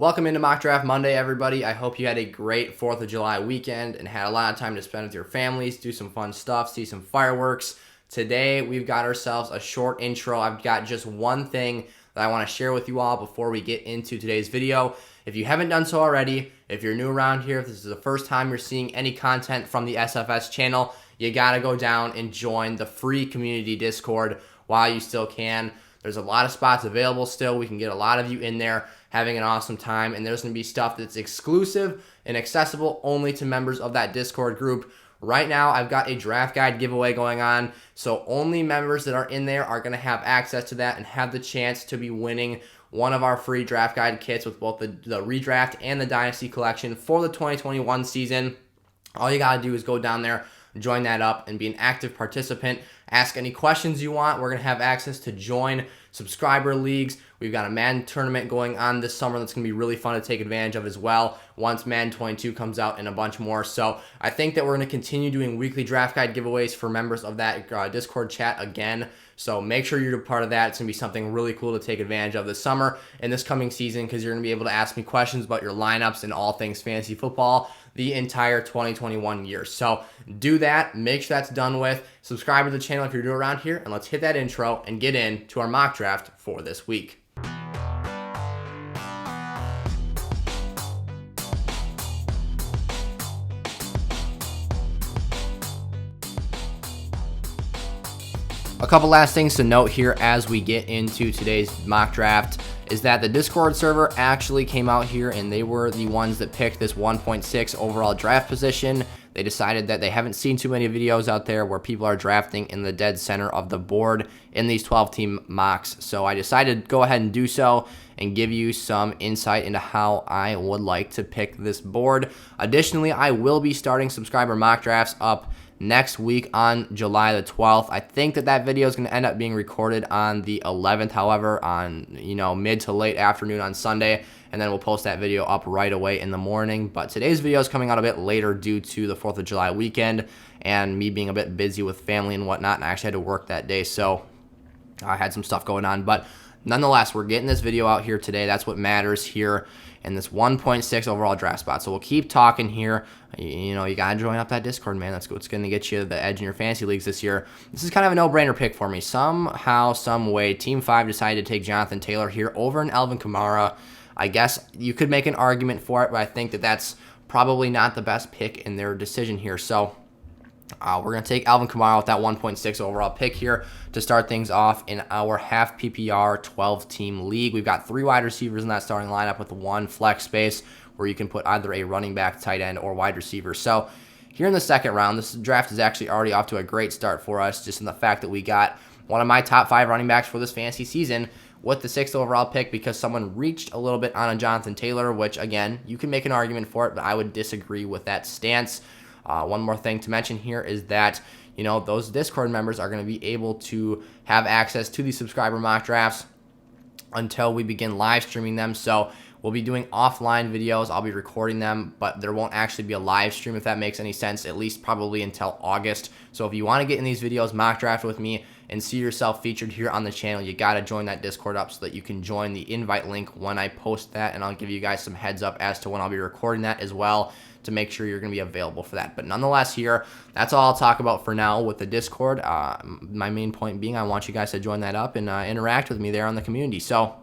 Welcome into Mock Draft Monday, everybody. I hope you had a great 4th of July weekend and had a lot of time to spend with your families, do some fun stuff, see some fireworks. Today, we've got ourselves a short intro. I've got just one thing that I want to share with you all before we get into today's video. If you haven't done so already, if you're new around here, if this is the first time you're seeing any content from the SFS channel, you got to go down and join the free community Discord while you still can. There's a lot of spots available still. We can get a lot of you in there having an awesome time, and there's going to be stuff that's exclusive and accessible only to members of that Discord group. Right now, I've got a draft guide giveaway going on, so only members that are in there are going to have access to that and have the chance to be winning one of our free draft guide kits with both the ReDraft and the Dynasty collection for the 2021 season. All you got to do is go down there, join that up, and be an active participant. Ask any questions you want. We're going to have access to join subscriber leagues. We've got a Madden tournament going on this summer that's going to be really fun to take advantage of as well once Madden 22 comes out, and a bunch more. So I think that we're going to continue doing weekly draft guide giveaways for members of that Discord chat again. So make sure you're a part of that. It's going to be something really cool to take advantage of this summer and this coming season, because you're going to be able to ask me questions about your lineups and all things fantasy football the entire 2021 year. So do that. Make sure that's done with. Subscribe to the channel if you're new around here, and let's hit that intro and get into our mock draft for this week. A couple last things to note here as we get into today's mock draft is that the Discord server actually came out here, and they were the ones that picked this 1.6 overall draft position. They decided that they haven't seen too many videos out there where people are drafting in the dead center of the board in these 12-team mocks. So I decided to go ahead and do so and give you some insight into how I would like to pick this board. Additionally, I will be starting subscriber mock drafts up next week on July the 12th. I think that video is going to end up being recorded on the 11th, however, on mid to late afternoon on Sunday, and then we'll post that video up right away in the morning. But today's video is coming out a bit later due to the 4th of July weekend and me being a bit busy with family and whatnot, and I actually had to work that day, so I had some stuff going on. But nonetheless, we're getting this video out here today. That's what matters here in this 1.6 overall draft spot. So we'll keep talking here. You got to join up that Discord, man. That's what's going to get you the edge in your fantasy leagues this year. This is kind of a no-brainer pick for me. Somehow, some way, Team 5 decided to take Jonathan Taylor here over an Alvin Kamara. I guess you could make an argument for it, but I think that that's probably not the best pick in their decision here. So we're going to take Alvin Kamara with that 1.6 overall pick here to start things off in our half PPR 12-team league. We've got 3 wide receivers in that starting lineup with 1 flex space where you can put either a running back, tight end, or wide receiver. So here in the second round, this draft is actually already off to a great start for us, just in the fact that we got one of my top 5 running backs for this fantasy season with the 6th overall pick, because someone reached a little bit on a Jonathan Taylor, which, again, you can make an argument for it, but I would disagree with that stance. One more thing to mention here is that, those Discord members are going to be able to have access to these subscriber mock drafts until we begin live streaming them. So we'll be doing offline videos. I'll be recording them, but there won't actually be a live stream, if that makes any sense, at least probably until August. So if you want to get in these videos, mock draft with me, and see yourself featured here on the channel, you got to join that Discord up so that you can join the invite link when I post that, and I'll give you guys some heads up as to when I'll be recording that as well, to make sure you're going to be available for that. But nonetheless here, that's all I'll talk about for now with the Discord. My main point being, I want you guys to join that up and interact with me there on the community. So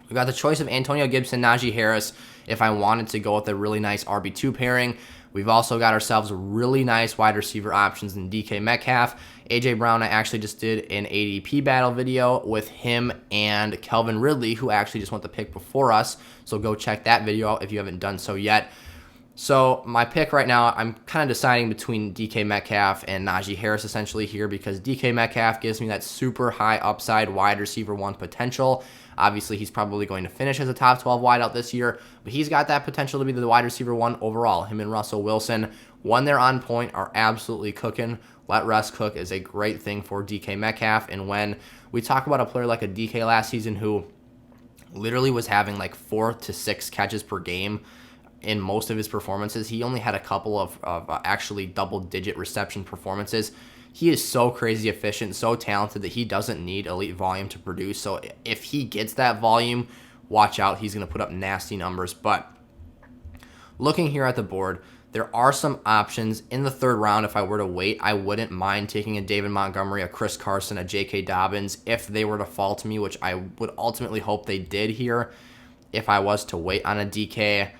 we've got the choice of Antonio Gibson, Najee Harris, if I wanted to go with a really nice RB2 pairing. We've also got ourselves really nice wide receiver options in DK Metcalf. AJ Brown, I actually just did an ADP battle video with him and Kelvin Ridley, who actually just went the pick before us. So go check that video out if you haven't done so yet. So my pick right now, I'm kind of deciding between DK Metcalf and Najee Harris essentially here, because DK Metcalf gives me that super high upside wide receiver 1 potential. Obviously, he's probably going to finish as a top 12 wideout this year, but he's got that potential to be the wide receiver 1 overall. Him and Russell Wilson, when they're on point, are absolutely cooking. Let Russ cook is a great thing for DK Metcalf. And when we talk about a player like a DK last season who literally was having like 4 to 6 catches per game in most of his performances, he only had a couple of actually double-digit reception performances. He is so crazy efficient, so talented that he doesn't need elite volume to produce. So if he gets that volume watch out. He's going to put up nasty numbers. But looking here at the board, there are some options in the third round. If I were to wait, I wouldn't mind taking a David Montgomery, a Chris Carson, a J.K. Dobbins if they were to fall to me, which I would ultimately hope they did here if I was to wait on a DK.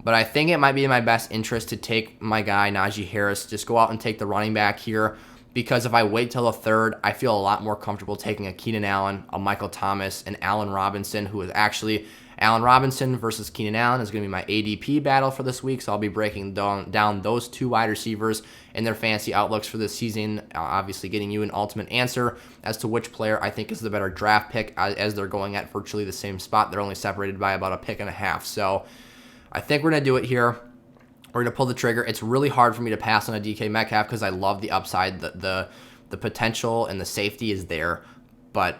But I think it might be in my best interest to take my guy, Najee Harris, just go out and take the running back here, because if I wait till the third, I feel a lot more comfortable taking a Keenan Allen, a Michael Thomas, and Allen Robinson, who is actually Allen Robinson versus Keenan Allen is going to be my ADP battle for this week, so I'll be breaking down those two wide receivers and their fantasy outlooks for this season, obviously getting you an ultimate answer as to which player I think is the better draft pick, as they're going at virtually the same spot. They're only separated by about a pick and a half, so I think we're going to do it here. We're going to pull the trigger. It's really hard for me to pass on a DK Metcalf because I love the upside. The potential and the safety is there, but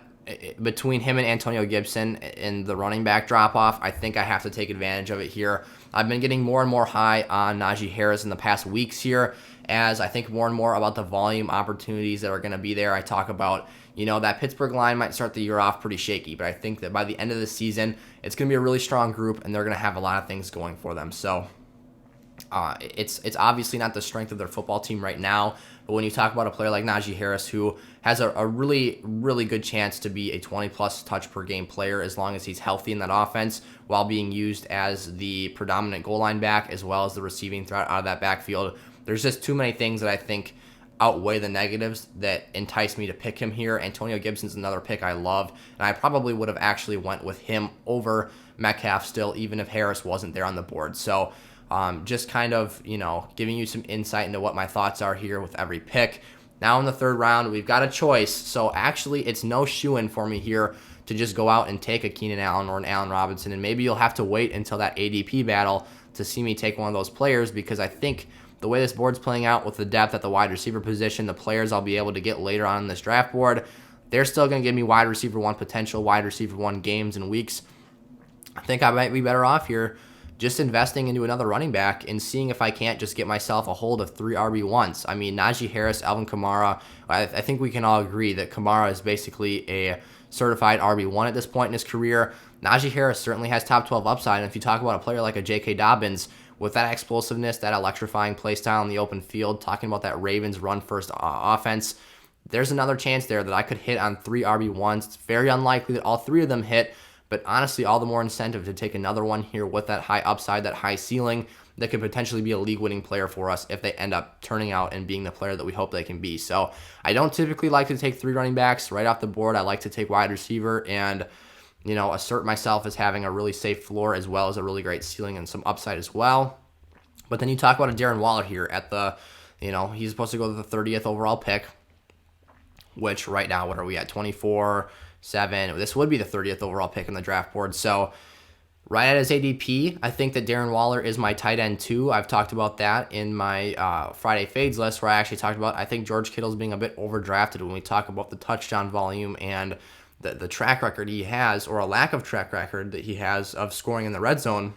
between him and Antonio Gibson and the running back drop-off, I think I have to take advantage of it here. I've been getting more and more high on Najee Harris in the past weeks here, as I think more and more about the volume opportunities that are going to be there. I talk about, that Pittsburgh line might start the year off pretty shaky, but I think that by the end of the season, it's going to be a really strong group, and they're going to have a lot of things going for them. So it's obviously not the strength of their football team right now, but when you talk about a player like Najee Harris, who has a really, really good chance to be a 20-plus touch per game player as long as he's healthy in that offense, while being used as the predominant goal line back as well as the receiving threat out of that backfield, there's just too many things that I think outweigh the negatives that entice me to pick him here. Antonio Gibson's another pick I love, and I probably would have actually went with him over Metcalf still, even if Harris wasn't there on the board. So just kind of, giving you some insight into what my thoughts are here with every pick. Now in the third round, we've got a choice. So actually, it's no shoo-in for me here to just go out and take a Keenan Allen or an Allen Robinson. And maybe you'll have to wait until that ADP battle to see me take one of those players, because I think the way this board's playing out with the depth at the wide receiver position, the players I'll be able to get later on in this draft board, they're still going to give me wide receiver one potential, wide receiver one games and weeks. I think I might be better off here just investing into another running back and seeing if I can't just get myself a hold of 3 RB1s. I mean, Najee Harris, Alvin Kamara, I think we can all agree that Kamara is basically a certified RB1 at this point in his career. Najee Harris certainly has top 12 upside, and if you talk about a player like a J.K. Dobbins, with that explosiveness, that electrifying play style in the open field, talking about that Ravens run-first offense, there's another chance there that I could hit on 3 RB1s. It's very unlikely that all 3 of them hit, but honestly, all the more incentive to take another one here with that high upside, that high ceiling, that could potentially be a league-winning player for us if they end up turning out and being the player that we hope they can be. So I don't typically like to take 3 running backs right off the board. I like to take wide receiver and, assert myself as having a really safe floor as well as a really great ceiling and some upside as well. But then you talk about a Darren Waller here at the, he's supposed to go to the 30th overall pick, which right now, what are we at, 24-7? This would be the 30th overall pick in the draft board. So right at his ADP, I think that Darren Waller is my tight end too. I've talked about that in my Friday Fades list, where I actually talked about, I think George Kittle's being a bit overdrafted when we talk about the touchdown volume and the track record he has, or a lack of track record that he has of scoring in the red zone.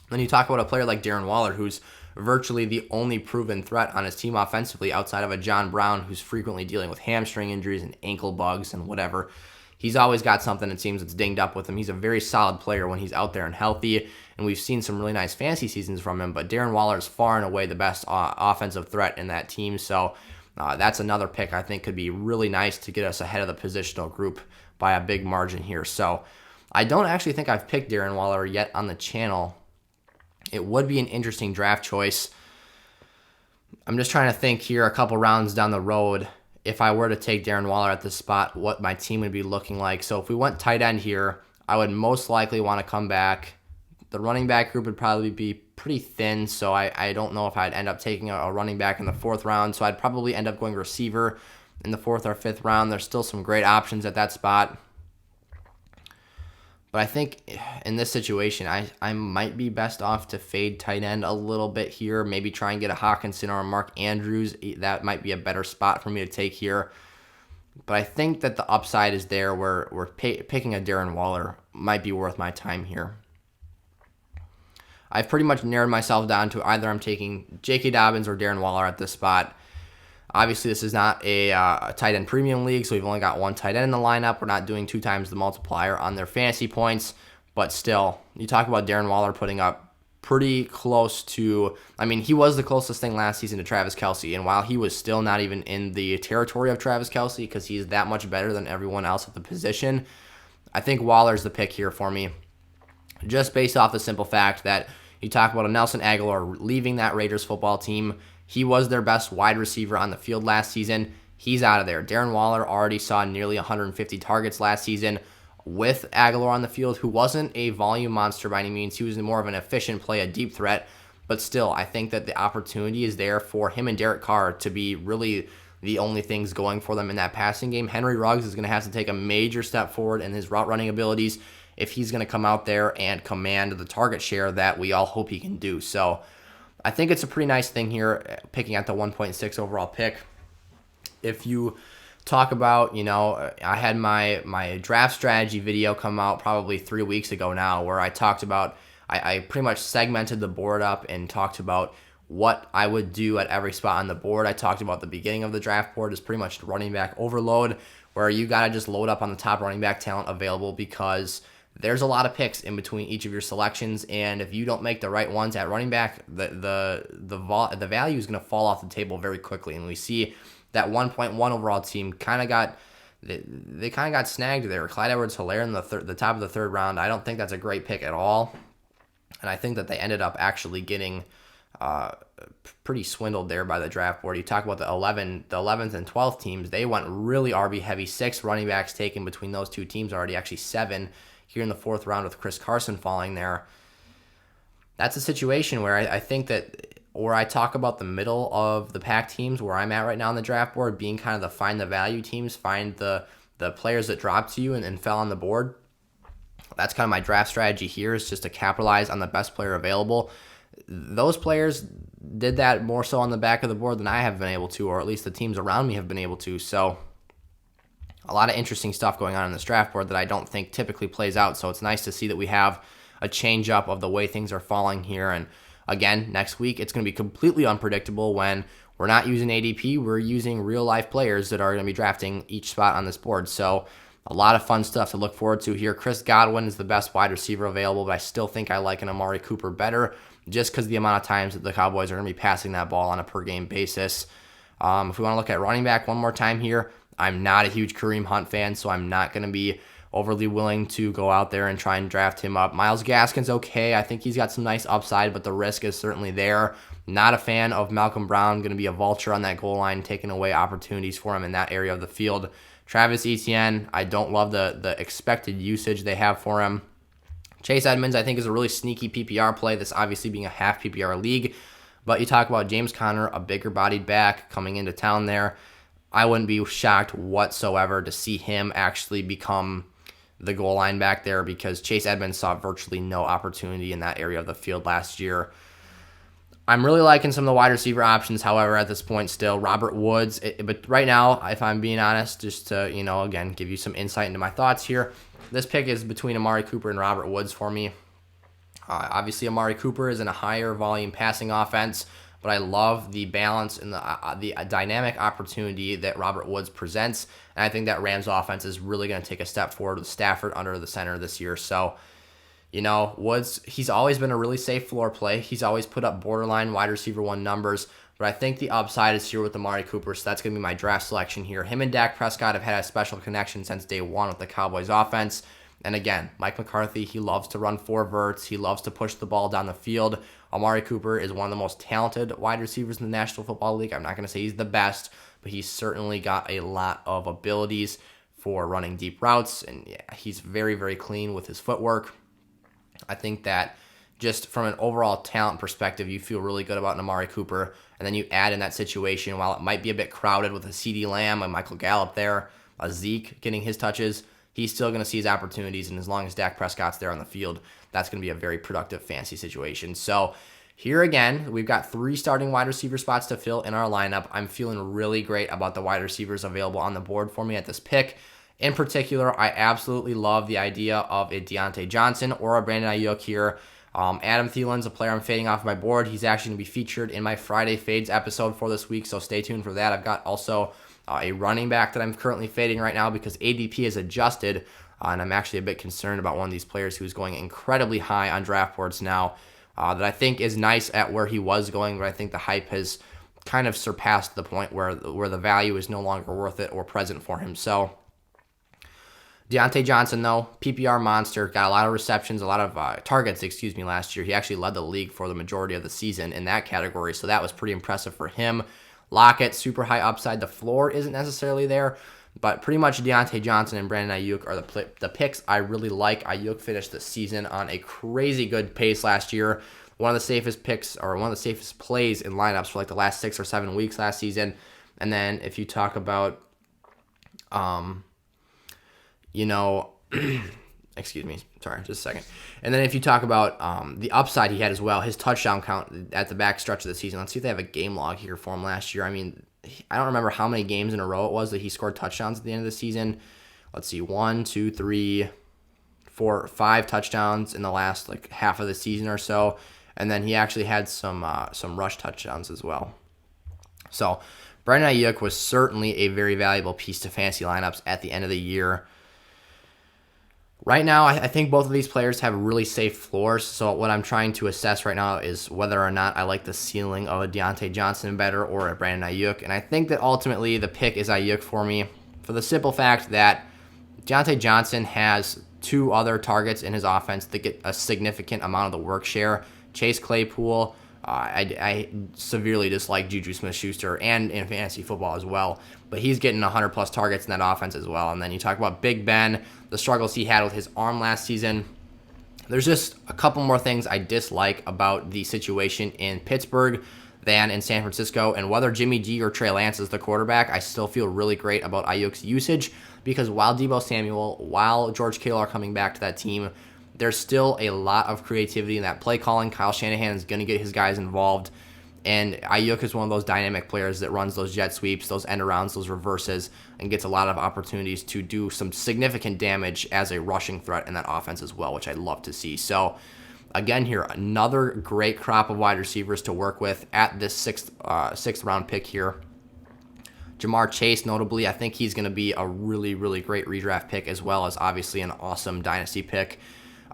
Then you talk about a player like Darren Waller, who's virtually the only proven threat on his team offensively outside of a John Brown, who's frequently dealing with hamstring injuries and ankle bugs and whatever. He's always got something, it seems, that's dinged up with him. He's a very solid player when he's out there and healthy, and we've seen some really nice fantasy seasons from him, but Darren Waller is far and away the best offensive threat in that team, so that's another pick I think could be really nice to get us ahead of the positional group by a big margin here. So I don't actually think I've picked Darren Waller yet on the channel. It would be an interesting draft choice. I'm just trying to think here a couple rounds down the road, if I were to take Darren Waller at this spot, what my team would be looking like. So if we went tight end here, I would most likely want to come back. The running back group would probably be pretty thin, so I don't know if I'd end up taking a running back in the 4th round, so I'd probably end up going receiver in the 4th or 5th round. There's still some great options at that spot. But I think in this situation, I might be best off to fade tight end a little bit here. Maybe try and get a Hawkinson or a Mark Andrews. That might be a better spot for me to take here. But I think that the upside is there where picking a Darren Waller might be worth my time here. I've pretty much narrowed myself down to either I'm taking J.K. Dobbins or Darren Waller at this spot. Obviously, this is not a tight end premium league, so we've only got one tight end in the lineup. We're not doing 2 times the multiplier on their fantasy points. But still, you talk about Darren Waller putting up pretty close to, I mean, he was the closest thing last season to Travis Kelce. And while he was still not even in the territory of Travis Kelce because he's that much better than everyone else at the position, I think Waller's the pick here for me. Just based off the simple fact that you talk about a Nelson Agholor leaving that Raiders football team. He was their best wide receiver on the field last season. He's out of there. Darren Waller already saw nearly 150 targets last season with Agholor on the field, who wasn't a volume monster by any means. He was more of an efficient play, a deep threat. But still, I think that the opportunity is there for him and Derek Carr to be really the only things going for them in that passing game. Henry Ruggs is going to have to take a major step forward in his route running abilities if he's going to come out there and command the target share that we all hope he can do. So I think it's a pretty nice thing here, picking at the 1.6 overall pick. If you talk about, I had my draft strategy video come out probably 3 weeks ago now, where I talked about, I pretty much segmented the board up and talked about what I would do at every spot on the board. I talked about the beginning of the draft board is pretty much running back overload, where you got to just load up on the top running back talent available because there's a lot of picks in between each of your selections, and if you don't make the right ones at running back, the value is going to fall off the table very quickly. And we see that 1.1 overall team kind of got snagged there. Clyde Edwards-Helaire in the top of the third round. I don't think that's a great pick at all, and I think that they ended up actually getting pretty swindled there by the draft board. You talk about the 11th and 12th teams. They went really RB heavy. 6 running backs taken between those two teams already, actually 7 here in the 4th round with Chris Carson falling there. That's a situation where I think that, or I talk about the middle of the pack teams where I'm at right now on the draft board being kind of the find the value teams, find the players that dropped to you and fell on the board. That's kind of my draft strategy here, is just to capitalize on the best player available. Those players did that more so on the back of the board than I have been able to, or at least the teams around me have been able to. So a lot of interesting stuff going on in this draft board that I don't think typically plays out. So it's nice to see that we have a change up of the way things are falling here. And again, next week, it's going to be completely unpredictable when we're not using ADP. We're using real life players that are going to be drafting each spot on this board. So a lot of fun stuff to look forward to here. Chris Godwin is the best wide receiver available, but I still think I like an Amari Cooper better just because the amount of times that the Cowboys are going to be passing that ball on a per game basis. If we want to look at running back one more time here, I'm not a huge Kareem Hunt fan, so I'm not going to be overly willing to go out there and try and draft him up. Myles Gaskin's okay. I think he's got some nice upside, but the risk is certainly there. Not a fan of Malcolm Brown, going to be a vulture on that goal line, taking away opportunities for him in that area of the field. Travis Etienne, I don't love the expected usage they have for him. Chase Edmonds, I think, is a really sneaky PPR play. This obviously being a half PPR league, but you talk about James Conner, a bigger bodied back coming into town there. I wouldn't be shocked whatsoever to see him actually become the goal line back there because Chase Edmonds saw virtually no opportunity in that area of the field last year. I'm really liking some of the wide receiver options, however, at this point still. Robert Woods, but right now, if I'm being honest, just to, again, give you some insight into my thoughts here, this pick is between Amari Cooper and Robert Woods for me. Obviously, Amari Cooper is in a higher volume passing offense, but I love the balance and the dynamic opportunity that Robert Woods presents, and I think that Rams offense is really going to take a step forward with Stafford under the center this year. So, Woods, he's always been a really safe floor play. He's always put up borderline wide receiver 1 numbers, but I think the upside is here with Amari Cooper, so that's going to be my draft selection here. Him and Dak Prescott have had a special connection since day one with the Cowboys offense. And again, Mike McCarthy, he loves to run 4 verts. He loves to push the ball down the field. Amari Cooper is one of the most talented wide receivers in the National Football League. I'm not going to say he's the best, but he's certainly got a lot of abilities for running deep routes, and he's very, very clean with his footwork. I think that just from an overall talent perspective, you feel really good about an Amari Cooper, and then you add in that situation, while it might be a bit crowded with a CeeDee Lamb, a Michael Gallup there, a Zeke getting his touches, he's still going to see his opportunities, and as long as Dak Prescott's there on the field, that's going to be a very productive fantasy situation. So here again, we've got 3 starting wide receiver spots to fill in our lineup. I'm feeling really great about the wide receivers available on the board for me at this pick. In particular, I absolutely love the idea of a Deontay Johnson or a Brandon Ayuk here. Adam Thielen's a player I'm fading off my board. He's actually going to be featured in my Friday Fades episode for this week, so stay tuned for that. I've got also a running back that I'm currently fading right now because ADP is adjusted And I'm actually a bit concerned about one of these players who's going incredibly high on draft boards now, that I think is nice at where he was going, but I think the hype has kind of surpassed the point where the value is no longer worth it or present for him. So Deontay Johnson, though, PPR monster, got a lot of receptions, a lot of targets, last year. He actually led the league for the majority of the season in that category, so that was pretty impressive for him. Lockett, super high upside. The floor isn't necessarily there, but pretty much Deontay Johnson and Brandon Ayuk are the picks I really like. Ayuk finished the season on a crazy good pace last year. One of the safest picks, or one of the safest plays in lineups for like the last 6 or 7 weeks last season. And then if you talk about, excuse me, sorry, just a second. And then if you talk about the upside he had as well, his touchdown count at the back stretch of the season. Let's see if they have a game log here for him last year. I mean, I don't remember how many games in a row it was that he scored touchdowns at the end of the season. Let's see, 1, 2, 3, 4, 5 touchdowns in the last like half of the season or so. And then he actually had some rush touchdowns as well. So Brandon Ayuk was certainly a very valuable piece to fantasy lineups at the end of the year. Right now, I think both of these players have really safe floors, so what I'm trying to assess right now is whether or not I like the ceiling of a Deontay Johnson better or a Brandon Ayuk, and I think that ultimately the pick is Ayuk for me, for the simple fact that Deontay Johnson has 2 other targets in his offense that get a significant amount of the work share. Chase Claypool, I severely dislike Juju Smith-Schuster and in fantasy football as well, but he's getting 100-plus targets in that offense as well. And then you talk about Big Ben, the struggles he had with his arm last season. There's just a couple more things I dislike about the situation in Pittsburgh than in San Francisco. And whether Jimmy G or Trey Lance is the quarterback, I still feel really great about Ayuk's usage because while Deebo Samuel, while George Kittle are coming back to that team, there's still a lot of creativity in that play calling. Kyle Shanahan is going to get his guys involved. And Ayuk is one of those dynamic players that runs those jet sweeps, those end arounds, those reverses, and gets a lot of opportunities to do some significant damage as a rushing threat in that offense as well, which I'd love to see. So, again here, another great crop of wide receivers to work with at this sixth round pick here. Jamar Chase, notably, I think he's going to be a really, really great redraft pick as well as obviously an awesome dynasty pick.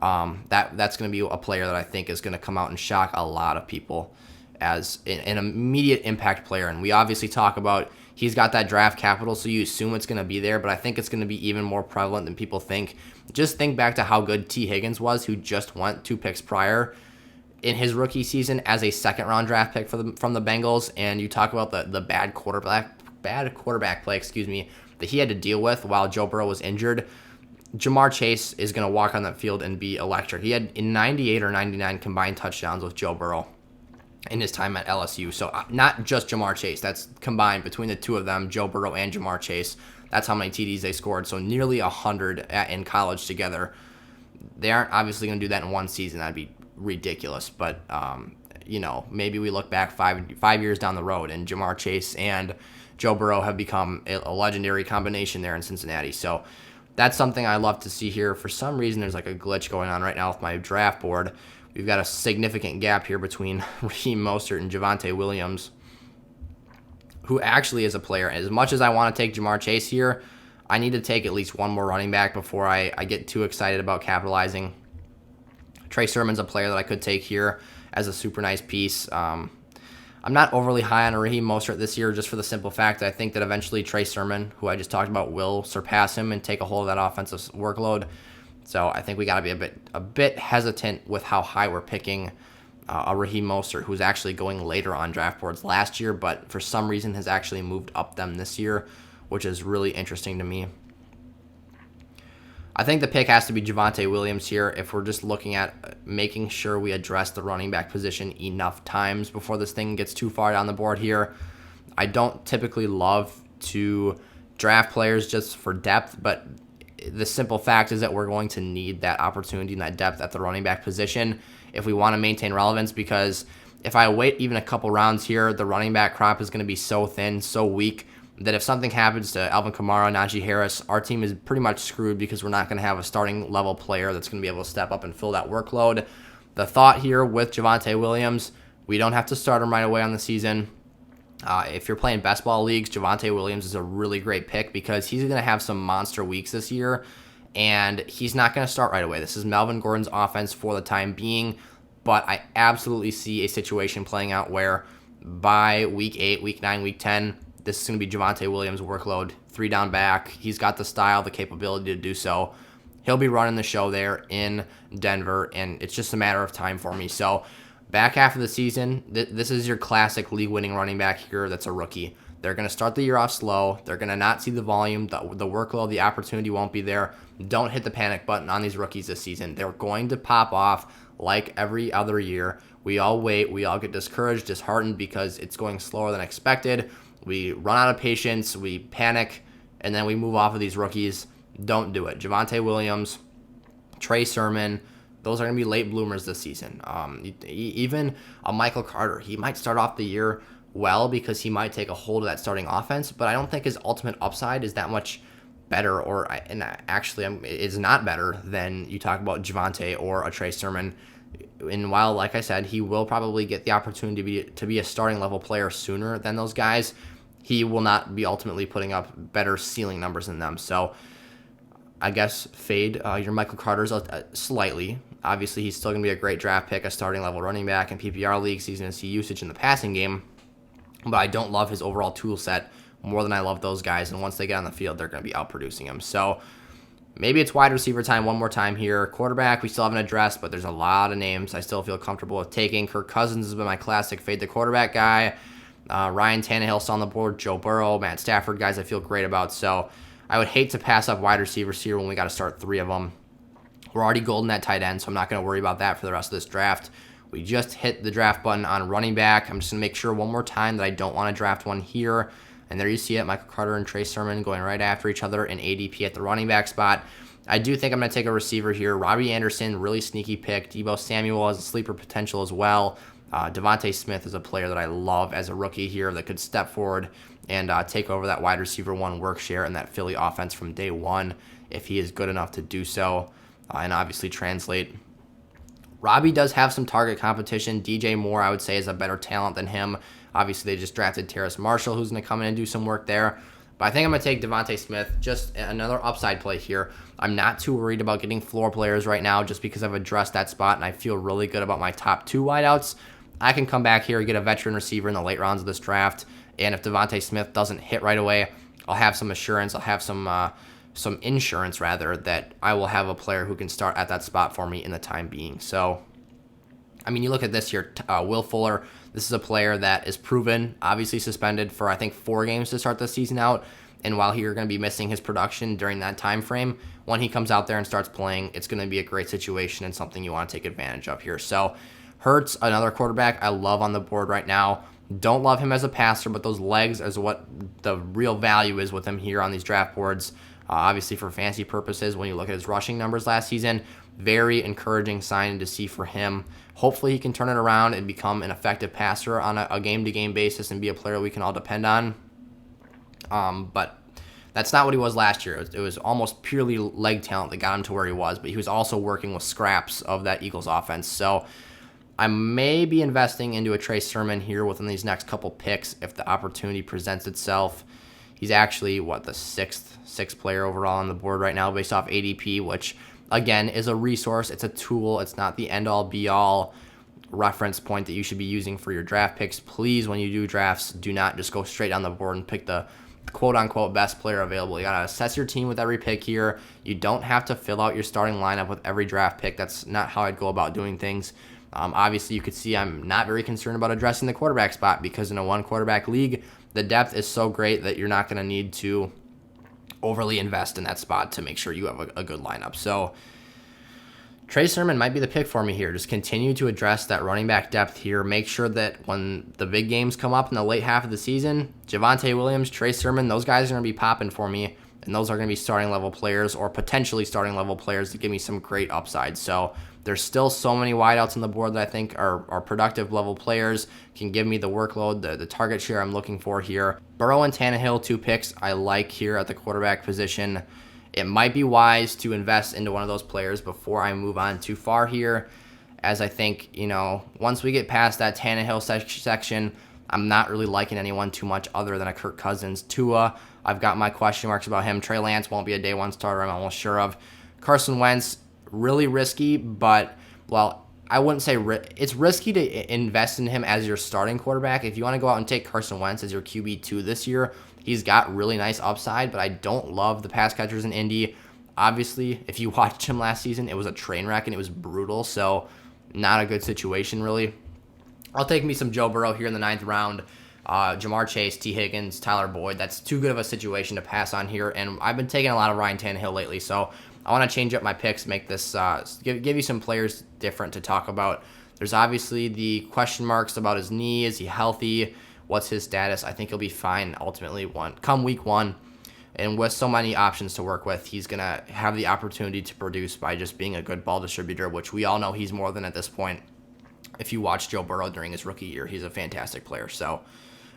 That's going to be a player that I think is going to come out and shock a lot of people as an immediate impact player. And we obviously talk about he's got that draft capital, so you assume it's going to be there, but I think it's going to be even more prevalent than people think. Just think back to how good T. Higgins was, who just went 2 picks prior in his rookie season as a second-round draft pick from the Bengals, and you talk about the bad quarterback play, that he had to deal with while Joe Burrow was injured. Jamar Chase is going to walk on that field and be electric. He had 98 or 99 combined touchdowns with Joe Burrow in his time at LSU. So not just Jamar Chase. That's combined between the two of them, Joe Burrow and Jamar Chase. That's how many TDs they scored. So nearly 100 in college together. They aren't obviously going to do that in one season. That'd be ridiculous. But, maybe we look back five years down the road and Jamar Chase and Joe Burrow have become a legendary combination there in Cincinnati. So that's something I love to see here. For some reason, there's like a glitch going on right now with my draft board. We've got a significant gap here between Raheem Mostert and Javonte Williams, who actually is a player. As much as I want to take Jamar Chase here, I need to take at least one more running back before I get too excited about capitalizing. Trey Sermon's a player that I could take here as a super nice piece. I'm not overly high on Raheem Mostert this year just for the simple fact that I think that eventually Trey Sermon, who I just talked about, will surpass him and take a hold of that offensive workload. So I think we got to be a bit hesitant with how high we're picking a Raheem Mostert, who's actually going later on draft boards last year, but for some reason has actually moved up them this year, which is really interesting to me. I think the pick has to be Javonte Williams here if we're just looking at making sure we address the running back position enough times before this thing gets too far down the board here. I don't typically love to draft players just for depth, but the simple fact is that we're going to need that opportunity and that depth at the running back position if we want to maintain relevance, because if I wait even a couple rounds here, the running back crop is going to be so thin, so weak, that if something happens to Alvin Kamara, Najee Harris, our team is pretty much screwed because we're not going to have a starting level player that's going to be able to step up and fill that workload. The thought here with Javonte Williams, we don't have to start him right away on the season. If you're playing best ball leagues, Javonte Williams is a really great pick because he's going to have some monster weeks this year. and he's not going to start right away. This is Melvin Gordon's offense for the time being, but I absolutely see a situation playing out where by week 8, week 9, week 10, this is going to be Javonte Williams' workload, 3 down back. He's got the style, the capability to do so. He'll be running the show there in Denver, and it's just a matter of time for me. So back half of the season, this is your classic league-winning running back here that's a rookie. They're going to start the year off slow. They're going to not see the volume, the workload, the opportunity won't be there. Don't hit the panic button on these rookies this season. They're going to pop off like every other year. We all wait. We all get discouraged, disheartened because it's going slower than expected. We run out of patience. We panic, and then we move off of these rookies. Don't do it. Javonte Williams, Trey Sermon, those are going to be late bloomers this season. Even a Michael Carter, he might start off the year well because he might take a hold of that starting offense, but I don't think his ultimate upside is that much better, and actually it's not better than you talk about Javonte or a Trey Sermon. And while, like I said, he will probably get the opportunity to be a starting level player sooner than those guys, he will not be ultimately putting up better ceiling numbers than them. So I guess fade your Michael Carter's slightly. Obviously, he's still going to be a great draft pick, a starting level running back in PPR leagues. He's going to see usage in the passing game, but I don't love his overall tool set more than I love those guys. And once they get on the field, they're going to be outproducing him. So maybe it's wide receiver time one more time here. Quarterback, we still haven't addressed, but there's a lot of names I still feel comfortable with taking. Kirk Cousins has been my classic fade the quarterback guy. Ryan Tannehill's on the board. Joe Burrow, Matt Stafford, guys I feel great about. So I would hate to pass up wide receivers here when we got to start 3 of them. We're already golden at tight end, so I'm not going to worry about that for the rest of this draft. We just hit the draft button on running back. I'm just going to make sure one more time that I don't want to draft one here. And there you see it, Michael Carter and Trey Sermon going right after each other in ADP at the running back spot. I do think I'm going to take a receiver here. Robbie Anderson, really sneaky pick. Deebo Samuel has a sleeper potential as well. Devontae Smith is a player that I love as a rookie here that could step forward and take over that wide receiver 1 work share in that Philly offense from day one if he is good enough to do so and obviously translate. Robbie does have some target competition. DJ Moore, I would say, is a better talent than him. Obviously, they just drafted Terrace Marshall, who's going to come in and do some work there. But I think I'm going to take Devontae Smith, just another upside play here. I'm not too worried about getting floor players right now just because I've addressed that spot, and I feel really good about my top 2 wideouts. I can come back here and get a veteran receiver in the late rounds of this draft, and if Devontae Smith doesn't hit right away, I'll have some assurance. I'll have some insurance, rather, that I will have a player who can start at that spot for me in the time being. So, I mean, you look at this here, Will Fuller. This is a player that is proven, obviously suspended for, I think, 4 games to start the season out. And while you're going to be missing his production during that time frame, when he comes out there and starts playing, it's going to be a great situation and something you want to take advantage of here. So, Hurts, another quarterback I love on the board right now. Don't love him as a passer, but those legs is what the real value is with him here on these draft boards. Obviously, for fantasy purposes, when you look at his rushing numbers last season, very encouraging sign to see for him. Hopefully, he can turn it around and become an effective passer on a game-to-game basis and be a player we can all depend on. But that's not what he was last year. It was almost purely leg talent that got him to where he was, but he was also working with scraps of that Eagles offense. So I may be investing into a Trey Sermon here within these next couple picks if the opportunity presents itself. He's actually, the sixth player overall on the board right now based off ADP, which, again, is a resource. It's a tool. It's not the end-all, be-all reference point that you should be using for your draft picks. Please, when you do drafts, do not just go straight down the board and pick the quote-unquote best player available. You got to assess your team with every pick here. You don't have to fill out your starting lineup with every draft pick. That's not how I'd go about doing things. Obviously, you could see I'm not very concerned about addressing the quarterback spot because in a 1-quarterback league, the depth is so great that you're not going to need to overly invest in that spot to make sure you have a good lineup. So Trey Sermon might be the pick for me here. Just continue to address that running back depth here. Make sure that when the big games come up in the late half of the season, Javonte Williams, Trey Sermon, those guys are going to be popping for me, and those are going to be starting level players or potentially starting level players to give me some great upside. So there's still so many wideouts on the board that I think are productive level players, can give me the workload, the target share I'm looking for here. Burrow and Tannehill, 2 picks I like here at the quarterback position. It might be wise to invest into one of those players before I move on too far here, as I think, once we get past that Tannehill section, I'm not really liking anyone too much other than a Kirk Cousins. Tua, I've got my question marks about him. Trey Lance won't be a day 1 starter, I'm almost sure of. Carson Wentz, really risky, but, well, I wouldn't say it's risky to invest in him as your starting quarterback. If you want to go out and take Carson Wentz as your QB2 this year, he's got really nice upside, but I don't love the pass catchers in Indy. Obviously, if you watched him last season, it was a train wreck and it was brutal, so not a good situation, really. I'll take me some Joe Burrow here in the 9th round. Jamar Chase, T. Higgins, Tyler Boyd. That's too good of a situation to pass on here, and I've been taking a lot of Ryan Tannehill lately, so I want to change up my picks, make this give you some players different to talk about. There's obviously the question marks about his knee. Is he healthy? What's his status? I think he'll be fine ultimately come week 1. And with so many options to work with, he's going to have the opportunity to produce by just being a good ball distributor, which we all know he's more than at this point. If you watch Joe Burrow during his rookie year, he's a fantastic player. So,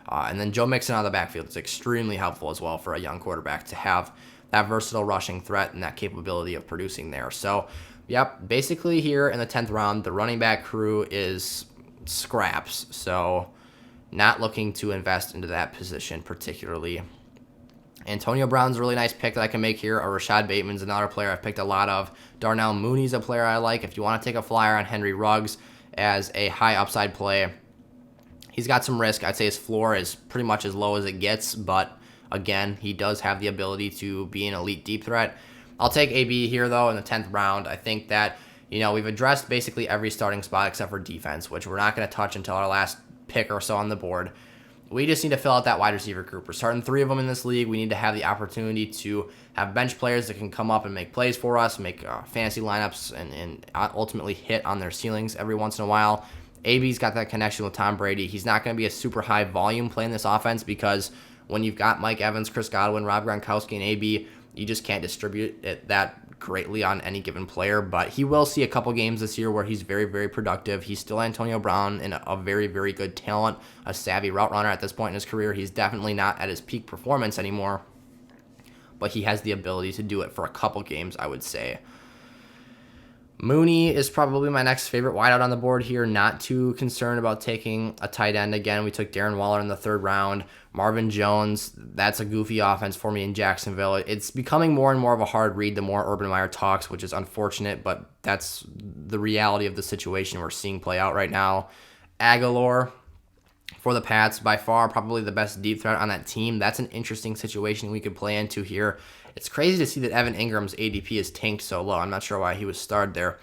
and then Joe Mixon out of the backfield is extremely helpful as well for a young quarterback to have that versatile rushing threat and that capability of producing there. So, yep, basically here in the 10th round, the running back crew is scraps. So, not looking to invest into that position particularly. Antonio Brown's a really nice pick that I can make here. Or Rashad Bateman's another player I've picked a lot of. Darnell Mooney's a player I like. If you want to take a flyer on Henry Ruggs as a high upside play, he's got some risk. I'd say his floor is pretty much as low as it gets, but again, he does have the ability to be an elite deep threat. I'll take AB here, though, in the 10th round. I think that, we've addressed basically every starting spot except for defense, which we're not going to touch until our last pick or so on the board. We just need to fill out that wide receiver group. We're starting 3 of them in this league. We need to have the opportunity to have bench players that can come up and make plays for us, make fantasy lineups, and ultimately hit on their ceilings every once in a while. AB's got that connection with Tom Brady. He's not going to be a super high volume play in this offense because when you've got Mike Evans, Chris Godwin, Rob Gronkowski, and AB, you just can't distribute it that greatly on any given player. But he will see a couple games this year where he's very, very productive. He's still Antonio Brown and a very, very good talent, a savvy route runner at this point in his career. He's definitely not at his peak performance anymore, but he has the ability to do it for a couple games, I would say. Mooney is probably my next favorite wideout on the board here. Not too concerned about taking a tight end again. We took Darren Waller in the 3rd round. Marvin Jones, that's a goofy offense for me in Jacksonville. It's becoming more and more of a hard read the more Urban Meyer talks, which is unfortunate, but that's the reality of the situation we're seeing play out right now. Aguilar for the Pats, by far probably the best deep threat on that team. That's an interesting situation we could play into here. It's crazy to see that Evan Ingram's ADP is tanked so low. I'm not sure why he was starred there.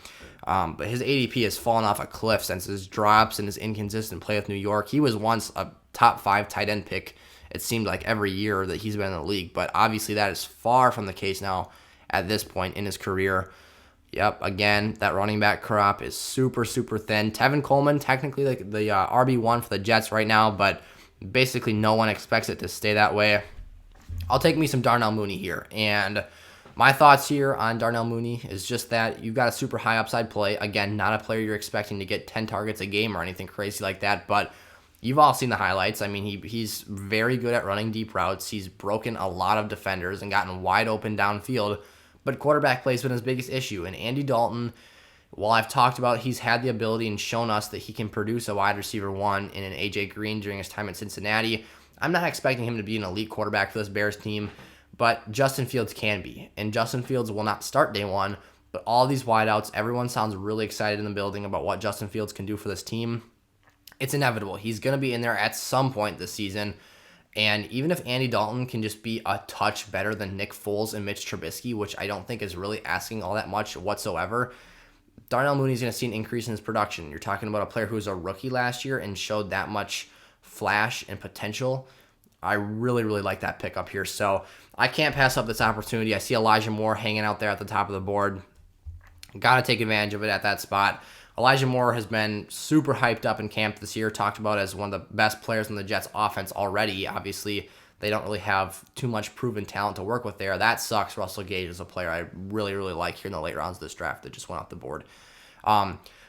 But his ADP has fallen off a cliff since his drops and his inconsistent play with New York. He was once a top 5 tight end pick, it seemed like, every year that he's been in the league. But obviously that is far from the case now at this point in his career. Yep, again, that running back crop is super, super thin. Tevin Coleman, technically the RB1 for the Jets right now, but basically no one expects it to stay that way. I'll take me some Darnell Mooney here. And my thoughts here on Darnell Mooney is just that you've got a super high upside play. Again, not a player you're expecting to get 10 targets a game or anything crazy like that, but you've all seen the highlights. I mean, he's very good at running deep routes. He's broken a lot of defenders and gotten wide open downfield, but quarterback play has been his biggest issue. And Andy Dalton, while I've talked about he's had the ability and shown us that he can produce a wide receiver 1 in an A.J. Green during his time at Cincinnati, I'm not expecting him to be an elite quarterback for this Bears team, but Justin Fields can be. And Justin Fields will not start day 1, but all these wideouts, everyone sounds really excited in the building about what Justin Fields can do for this team. It's inevitable. He's going to be in there at some point this season. And even if Andy Dalton can just be a touch better than Nick Foles and Mitch Trubisky, which I don't think is really asking all that much whatsoever, Darnell Mooney's going to see an increase in his production. You're talking about a player who was a rookie last year and showed that much flash and potential. I really, really like that pickup here. So I can't pass up this opportunity. I see Elijah Moore hanging out there at the top of the board. Got to take advantage of it at that spot. Elijah Moore has been super hyped up in camp this year, talked about as one of the best players in the Jets offense already. Obviously, they don't really have too much proven talent to work with there. That sucks. Russell Gage is a player I really, really like here in the late rounds of this draft that just went off the board.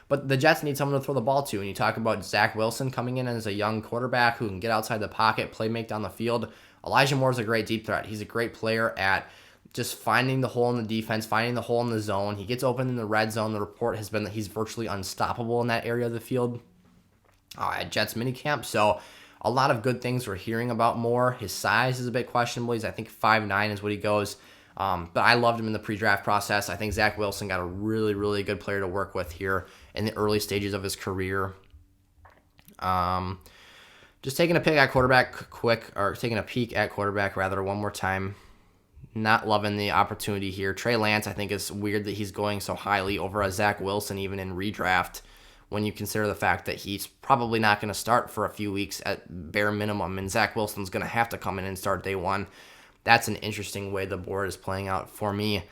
But the Jets need someone to throw the ball to. And you talk about Zach Wilson coming in as a young quarterback who can get outside the pocket, play make down the field. Elijah Moore is a great deep threat. He's a great player at just finding the hole in the defense, finding the hole in the zone. He gets open in the red zone. The report has been that he's virtually unstoppable in that area of the field at Jets minicamp. So a lot of good things we're hearing about Moore. His size is a bit questionable. He's, I think, 5'9" is what he goes. But I loved him in the pre-draft process. I think Zach Wilson got a really, really good player to work with here in the early stages of his career. Just taking a peek at quarterback one more time. Not loving the opportunity here. Trey Lance, I think it's weird that he's going so highly over a Zach Wilson even in redraft when you consider the fact that he's probably not going to start for a few weeks at bare minimum, and Zach Wilson's going to have to come in and start day one. That's an interesting way the board is playing out for me.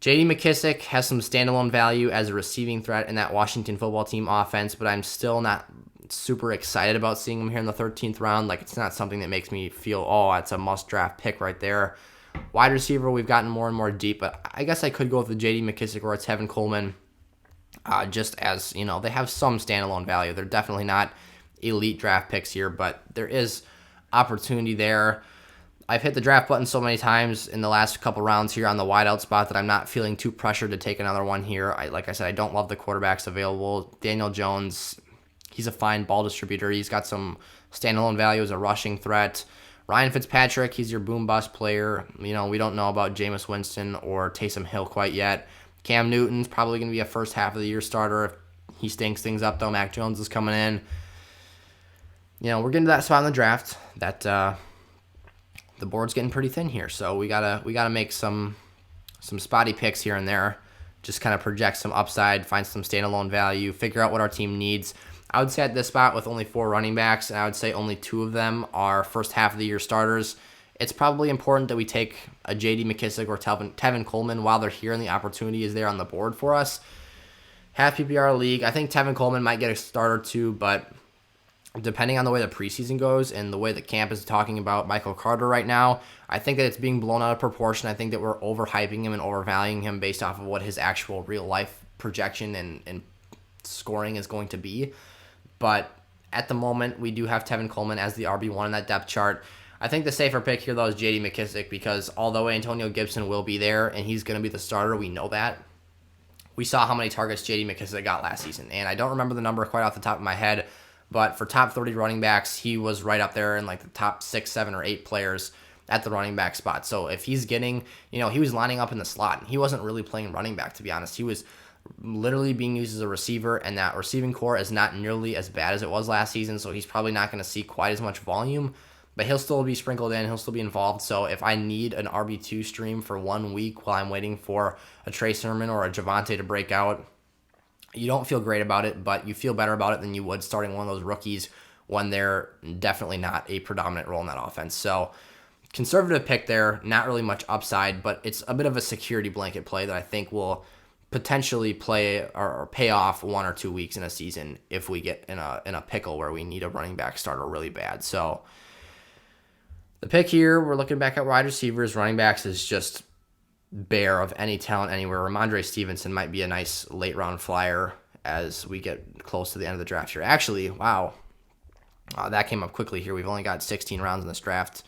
J.D. McKissic has some standalone value as a receiving threat in that Washington football team offense, but I'm still not super excited about seeing him here in the 13th round. Like, it's not something that makes me feel, oh, it's a must-draft pick right there. Wide receiver, we've gotten more and more deep, but I guess I could go with the J.D. McKissic or a Tevin Coleman, just as, they have some standalone value. They're definitely not elite draft picks here, but there is opportunity there. I've hit the draft button so many times in the last couple rounds here on the wideout spot that I'm not feeling too pressured to take another one here. Like I said, I don't love the quarterbacks available. Daniel Jones, he's a fine ball distributor. He's got some standalone value as a rushing threat. Ryan Fitzpatrick, he's your boom-bust player. We don't know about Jameis Winston or Taysom Hill quite yet. Cam Newton's probably going to be a first half of the year starter. If he stinks things up, though, Mac Jones is coming in. We're getting to that spot in the draft that the board's getting pretty thin here. So we gotta make some spotty picks here and there. Just kind of project some upside, find some standalone value, figure out what our team needs. I would say at this spot with only 4 running backs, and I would say only 2 of them are first half of the year starters, it's probably important that we take a J.D. McKissic or Tevin Coleman while they're here and the opportunity is there on the board for us. Half PPR league, I think Tevin Coleman might get a start or 2, but depending on the way the preseason goes and the way the camp is talking about Michael Carter right now, I think that it's being blown out of proportion. I think that we're overhyping him and overvaluing him based off of what his actual real-life projection and scoring is going to be. But at the moment, we do have Tevin Coleman as the RB1 in that depth chart. I think the safer pick here, though, is J.D. McKissic because although Antonio Gibson will be there and he's going to be the starter, we know that. We saw how many targets J.D. McKissic got last season, and I don't remember the number quite off the top of my head, but for top 30 running backs, he was right up there in like the top 6, 7, or 8 players at the running back spot. So if he's getting, he was lining up in the slot. He wasn't really playing running back, to be honest. He was literally being used as a receiver, and that receiving core is not nearly as bad as it was last season, so he's probably not going to see quite as much volume, but he'll still be sprinkled in. He'll still be involved. So if I need an RB2 stream for 1 week while I'm waiting for a Trey Sermon or a Javonte to break out, you don't feel great about it, but you feel better about it than you would starting one of those rookies when they're definitely not a predominant role in that offense. So conservative pick there, not really much upside, but it's a bit of a security blanket play that I think will potentially play or pay off 1 or 2 weeks in a season if we get in a pickle where we need a running back starter really bad. So the pick here, we're looking back at wide receivers. Running backs is just bare of any talent anywhere. Ramondre Stevenson might be a nice late round flyer as we get close to the end of the draft here. Actually, wow, that came up quickly here. We've only got 16 rounds in this draft.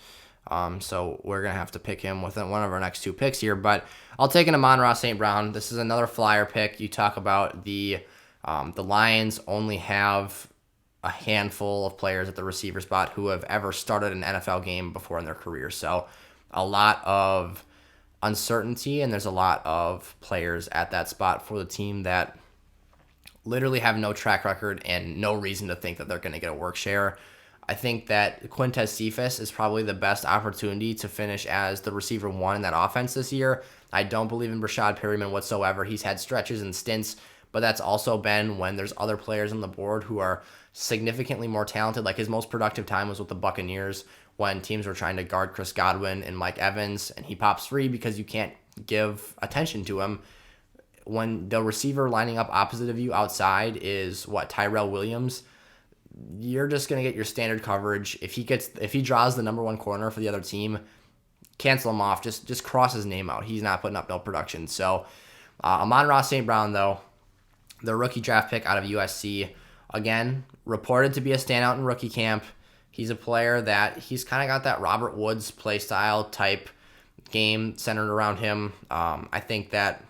So we're going to have to pick him within one of our next 2 picks here. But I'll take an Amon-Ra St. Brown. This is another flyer pick. You talk about the Lions only have a handful of players at the receiver spot who have ever started an NFL game before in their career. So a lot of uncertainty, and there's a lot of players at that spot for the team that literally have no track record and no reason to think that they're going to get a work share. I think that Quintez Cephas is probably the best opportunity to finish as the receiver 1 in that offense this year. I don't believe in Rashad Perryman whatsoever. He's had stretches and stints, but that's also been when there's other players on the board who are significantly more talented. Like his most productive time was with the Buccaneers when teams were trying to guard Chris Godwin and Mike Evans, and he pops free because you can't give attention to him. When the receiver lining up opposite of you outside is Tyrell Williams, you're just going to get your standard coverage. If he draws the number 1 corner for the other team, cancel him off. Just cross his name out. He's not putting up no production. So Amon-Ra St. Brown, though, the rookie draft pick out of USC, again, reported to be a standout in rookie camp. He's a player that he's kind of got that Robert Woods play style type game centered around him. I think that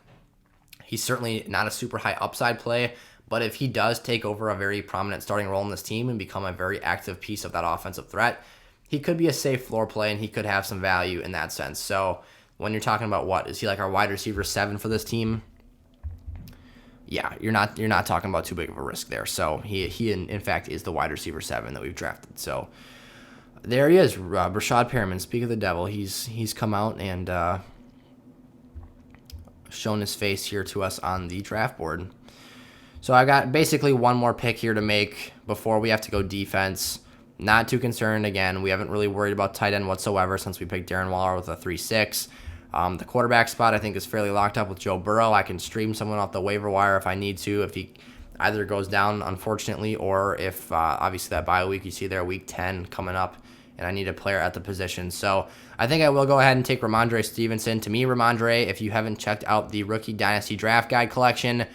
he's certainly not a super high upside play, but if he does take over a very prominent starting role in this team and become a very active piece of that offensive threat, he could be a safe floor play and he could have some value in that sense. So when you're talking about what is he like our wide receiver 7 for this team? Yeah, you're not talking about too big of a risk there. So he in fact is the wide receiver 7 that we've drafted. So there he is, Rashad Perriman. Speak of the devil, he's come out and shown his face here to us on the draft board. So I got basically one more pick here to make before we have to go defense. Not too concerned. Again, we haven't really worried about tight end whatsoever since we picked Darren Waller with a 3.6. The quarterback spot I think is fairly locked up with Joe Burrow. I can stream someone off the waiver wire if I need to, if he either goes down, unfortunately, or if obviously that bye week you see there, week 10 coming up, and I need a player at the position. So I think I will go ahead and take Ramondre Stevenson. To me, Ramondre, if you haven't checked out the Rookie Dynasty Draft Guide collection,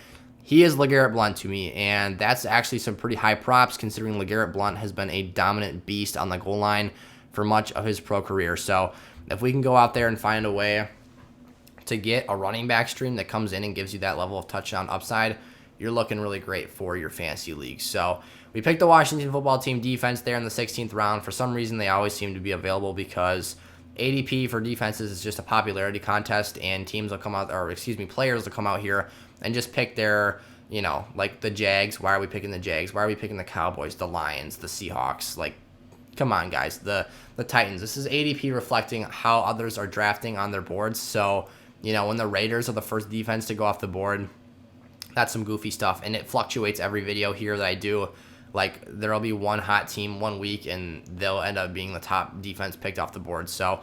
he is LeGarrette Blount to me, and that's actually some pretty high props considering LeGarrette Blount has been a dominant beast on the goal line for much of his pro career. So if we can go out there and find a way to get a running back stream that comes in and gives you that level of touchdown upside, you're looking really great for your fantasy league. So we picked the Washington football team defense there in the 16th round. For some reason, they always seem to be available because ADP for defenses is just a popularity contest, and teams will come out, or excuse me, players will come out here and just pick their, like the Jags. Why are we picking the Jags? Why are we picking the Cowboys, the Lions, the Seahawks? Like, come on, guys. The Titans. This is ADP reflecting how others are drafting on their boards. So, when the Raiders are the first defense to go off the board, that's some goofy stuff, and it fluctuates every video here that I do. Like, there'll be one hot team one week, and they'll end up being the top defense picked off the board. So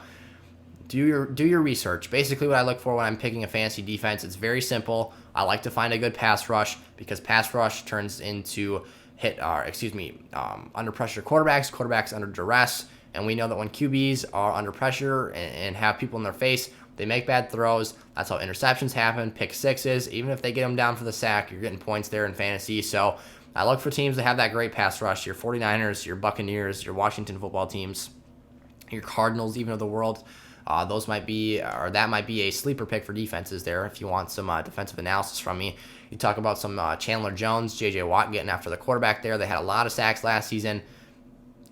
do your research. Basically, what I look for when I'm picking a fantasy defense, it's very simple. I like to find a good pass rush because pass rush turns into under pressure quarterbacks under duress, and we know that when QBs are under pressure and have people in their face, they make bad throws. That's how interceptions happen, pick sixes. Even if they get them down for the sack, you're getting points there in fantasy. So I look for teams that have that great pass rush, your 49ers, your Buccaneers, your Washington football teams, your Cardinals even of the world. That might be a sleeper pick for defenses there if you want some defensive analysis from me. You talk about some Chandler Jones, J.J. Watt getting after the quarterback there. They had a lot of sacks last season.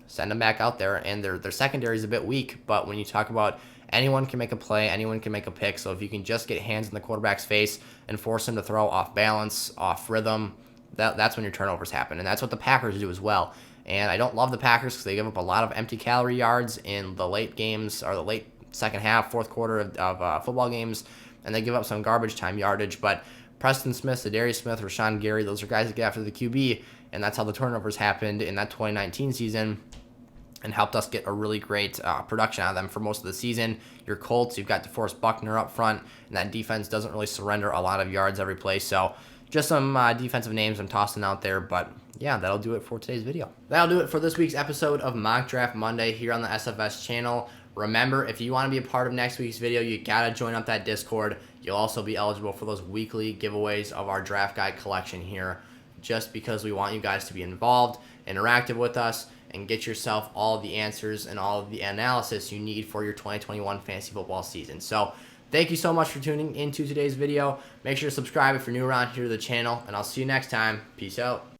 Send them back out there, and their secondary is a bit weak, but when you talk about anyone can make a play, anyone can make a pick, so if you can just get hands in the quarterback's face and force him to throw off balance, off rhythm, that's when your turnovers happen, and that's what the Packers do as well. And I don't love the Packers because they give up a lot of empty calorie yards in the late games, or the late second half, fourth quarter of football games, and they give up some garbage time yardage. But Preston Smith, Zadarius Smith, Rashawn Gary, those are guys that get after the QB, and that's how the turnovers happened in that 2019 season and helped us get a really great production out of them for most of the season. Your Colts, you've got DeForest Buckner up front, and that defense doesn't really surrender a lot of yards every play. So just some defensive names I'm tossing out there, but yeah, that'll do it for today's video. That'll do it for this week's episode of Mock Draft Monday here on the SFS channel. Remember, if you want to be a part of next week's video, you got to join up that Discord. You'll also be eligible for those weekly giveaways of our draft guide collection here, just because we want you guys to be involved, interactive with us, and get yourself all of the answers and all of the analysis you need for your 2021 fantasy football season. So thank you so much for tuning into today's video. Make sure to subscribe if you're new around here to the channel, and I'll see you next time. Peace out.